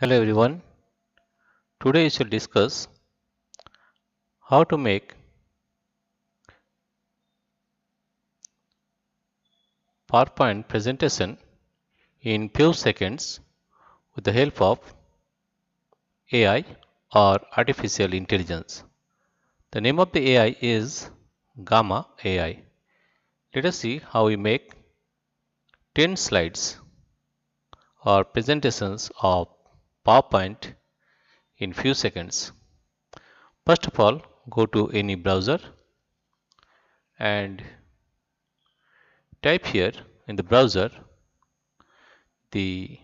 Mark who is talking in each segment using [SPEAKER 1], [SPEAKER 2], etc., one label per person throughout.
[SPEAKER 1] Hello everyone. Today we shall discuss how to make PowerPoint presentation in few seconds with the help of AI or artificial intelligence. The name of the AI is Gamma AI. Let us see how we make 10 slides or presentations of PowerPoint in few seconds. First of all, go to any browser and type here in the browser the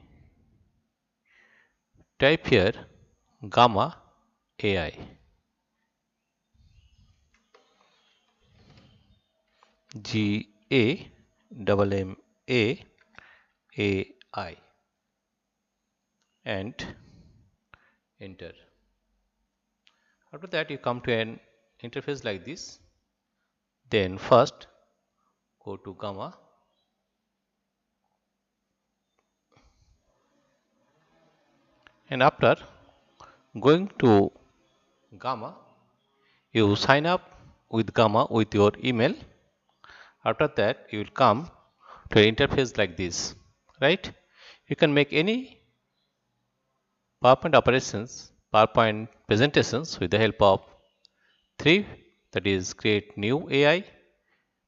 [SPEAKER 1] type here Gamma AI. GAMMAAI and enter. After that you come to an interface like this. Then first go to Gamma and after going to Gamma you sign up with Gamma with your email. After that you will come to an interface like this, right? You can make any PowerPoint operations, PowerPoint presentations with the help of three, that is create new AI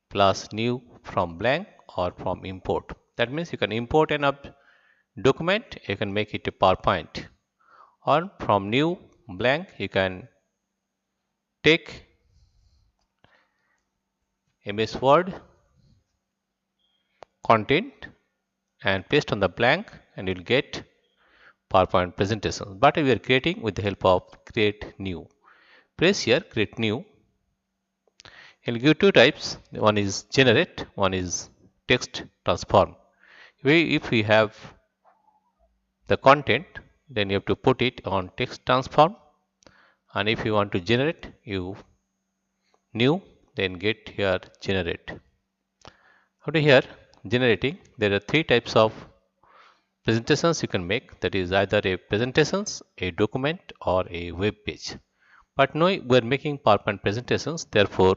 [SPEAKER 1] plus new from blank or from import. That means you can import an document, you can make it a PowerPoint, or from new blank you can take MS Word content and paste on the blank and you'll get PowerPoint presentation. But we are creating with the help of create new. Press here create new. It'll give two types. One is generate, one is text transform. If we have the content, then you have to put it on text transform, and if you want to generate you new, then get here generate. After here generating, there are three types of presentations you can make, that is either a presentations, a document or a web page. But now we are making PowerPoint presentations, therefore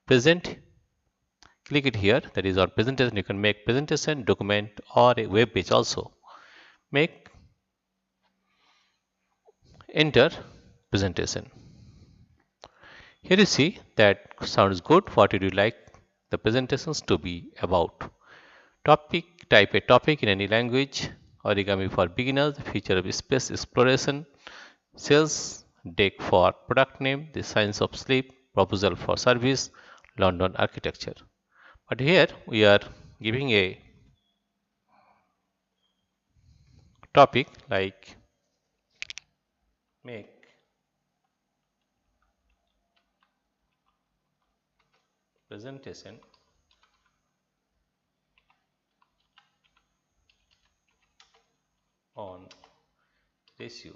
[SPEAKER 1] present, click it here, that is on presentation. You can make presentation, document or a web page also. Make enter presentation. Here you see that sounds good. What would you like the presentations to be about? Topic, type a topic in any language. Origami for beginners, feature of space exploration, sales deck for product name, the science of sleep, proposal for service, London architecture. But here we are giving a topic like make presentation on ratio.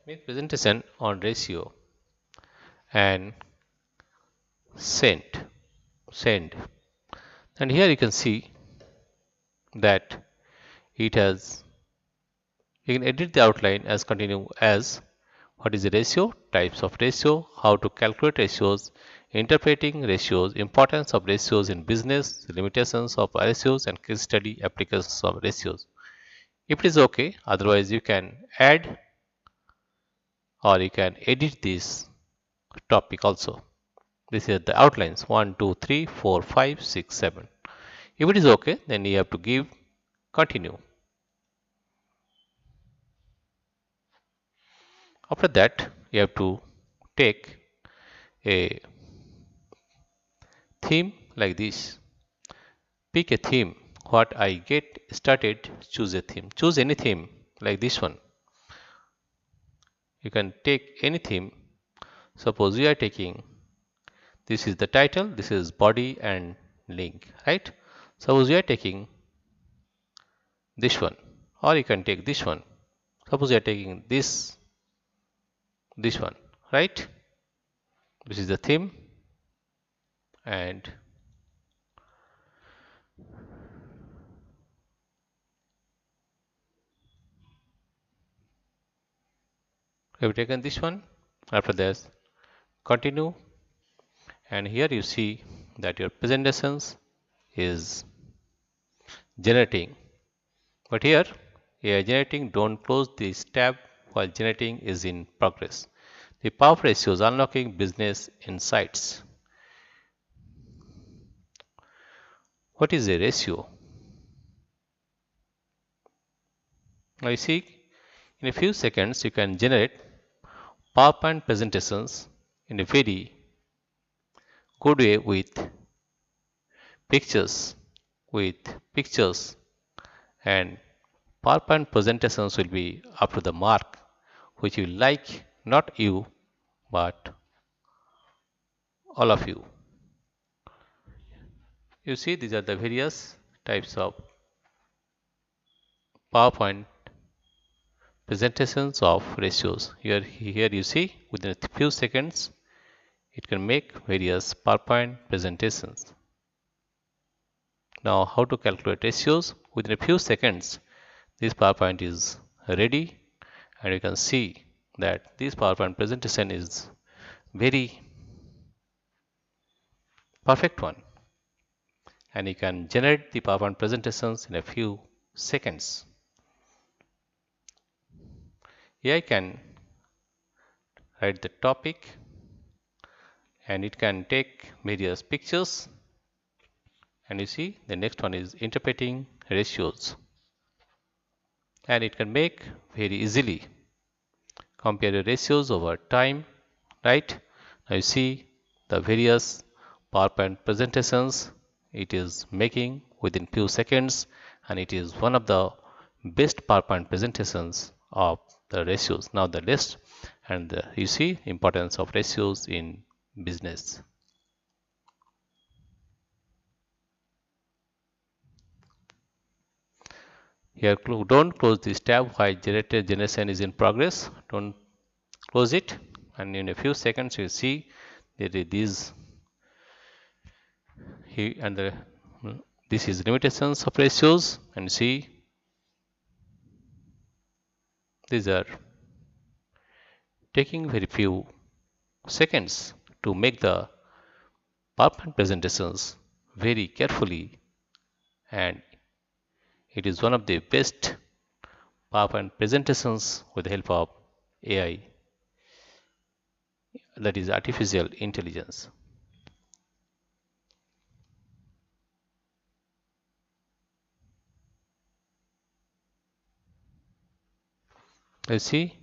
[SPEAKER 1] Make presentation on ratio and send. And here you can see that it has, you can edit the outline as continue as what is the ratio, types of ratio, how to calculate ratios, interpreting ratios, importance of ratios in business, limitations of ratios and case study applications of ratios. If it is okay, otherwise you can add or you can edit this topic also. This is the outlines 1, 2, 3, 4, 5, 6, 7. If it is okay, then you have to give continue. After that, you have to take a theme like this. Pick a theme. What I get started, choose a theme. Choose any theme like this one. You can take any theme. Suppose we are taking, this is the title, this is body and link, right? Suppose we are taking this one, or you can take this one. Suppose you are taking this one, right? This is the theme, and We have taken this one. After this, continue, and here you see that your presentations is generating. But here, AI generating, don't close this tab while generating is in progress. The power ratios unlocking business insights. What is a ratio? Now you see, in a few seconds you can generate PowerPoint presentations in a very good way pictures, with pictures, and PowerPoint presentations will be up to the mark, which you like, not you, but all of you. You see, these are the various types of PowerPoint presentations of ratios. Here you see, within a few seconds, it can make various PowerPoint presentations. Now, how to calculate ratios? Within a few seconds, this PowerPoint is ready, and you can see that this PowerPoint presentation is very perfect one, and you can generate the PowerPoint presentations in a few seconds. AI can write the topic, and it can take various pictures, and you see the next one is interpreting ratios, and it can make very easily compare the ratios over time, right? Now you see the various PowerPoint presentations it is making within few seconds, and it is one of the best PowerPoint presentations of the ratios. Now the list, and you see importance of ratios in business. Here don't close this tab while generated generation is in progress. Don't close it, and in a few seconds you see that these he and this is limitations of ratios, and see these are taking very few seconds to make the PowerPoint presentations very carefully, and it is one of the best PowerPoint presentations with the help of AI, that is artificial intelligence. You see,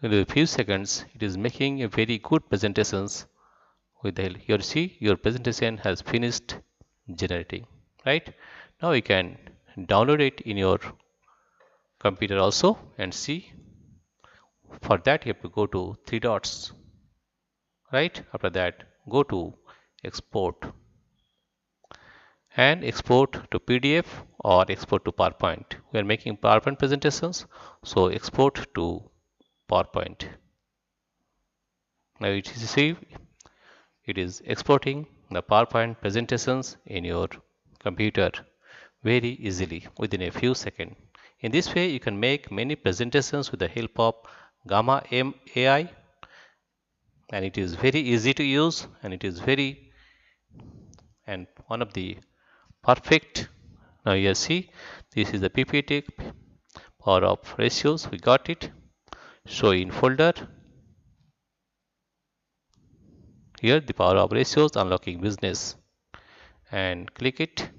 [SPEAKER 1] in a few seconds it is making a very good presentations with the help. You see your presentation has finished generating, right? Now you can download it in your computer also and see. For that you have to go to three dots, right? After that go to export and export to PDF or export to PowerPoint. We are making PowerPoint presentations, so export to PowerPoint. Now you see it is exporting the PowerPoint presentations in your computer very easily within a few seconds. In this way, you can make many presentations with the help of Gamma M AI, and it is very easy to use, and it is very and one of the perfect. Now you see this is the PPT power of ratios. We got it. Show in folder. Here the power of ratios unlocking business, and click it.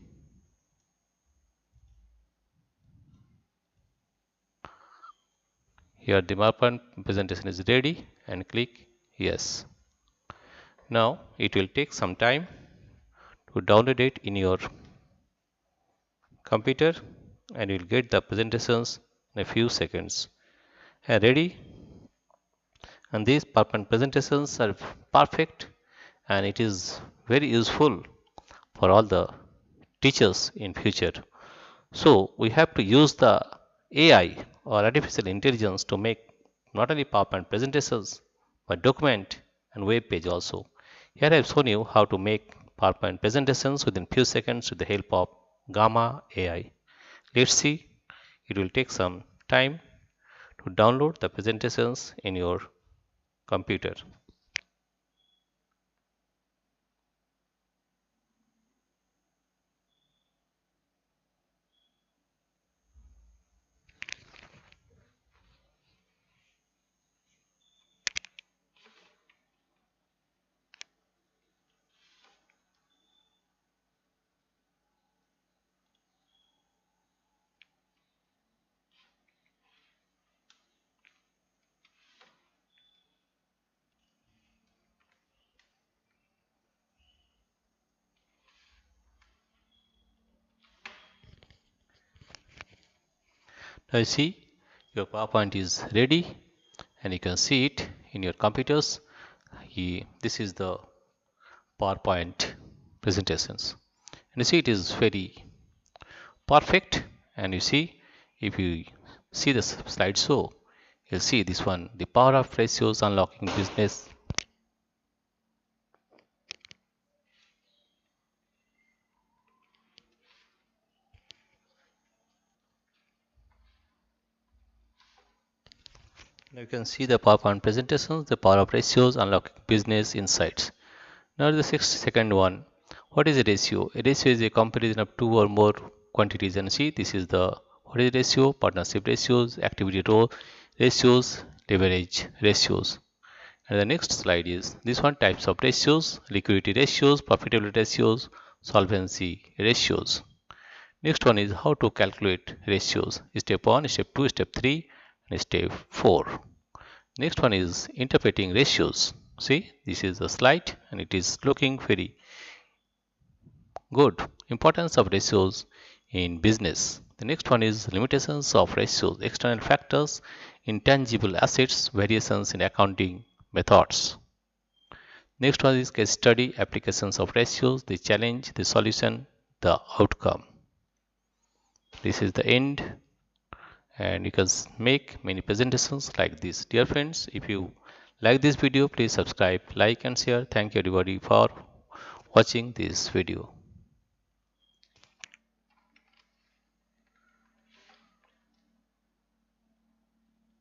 [SPEAKER 1] Here the PowerPoint presentation is ready, and click yes. Now it will take some time to download it in your computer, and you will get the presentations in a few seconds. And ready, and these PowerPoint presentations are perfect, and it is very useful for all the teachers in future. So we have to use the AI or artificial intelligence to make not only PowerPoint presentations but document and web page also. Here I have shown you how to make PowerPoint presentations within few seconds with the help of Gamma AI. Let's see, it will take some time to download the presentations in your computer. Now you see your PowerPoint is ready and you can see it in your computers. This is the PowerPoint presentations. And you see it is very perfect. And you see, if you see the slideshow, you'll see this one, the power of ratios unlocking business. Now you can see the PowerPoint presentations, the power of ratios unlocking business insights. Now the second one, what is a ratio? A ratio is a comparison of two or more quantities. And see, this is the what is ratio? Partnership ratios, activity role ratios, leverage ratios. And the next slide is this one, types of ratios, liquidity ratios, profitability ratios, solvency ratios. Next one is how to calculate ratios. Step 1, step 2, step 3 and step 4. Next one is interpreting ratios. See, this is a slide and it is looking very good. Importance of ratios in business. The next one is limitations of ratios, external factors, intangible assets, variations in accounting methods. Next one is case study, applications of ratios, the challenge, the solution, the outcome. This is the end, and you can make many presentations like this. Dear friends, if you like this video, please subscribe, like and share. Thank you everybody for watching this video.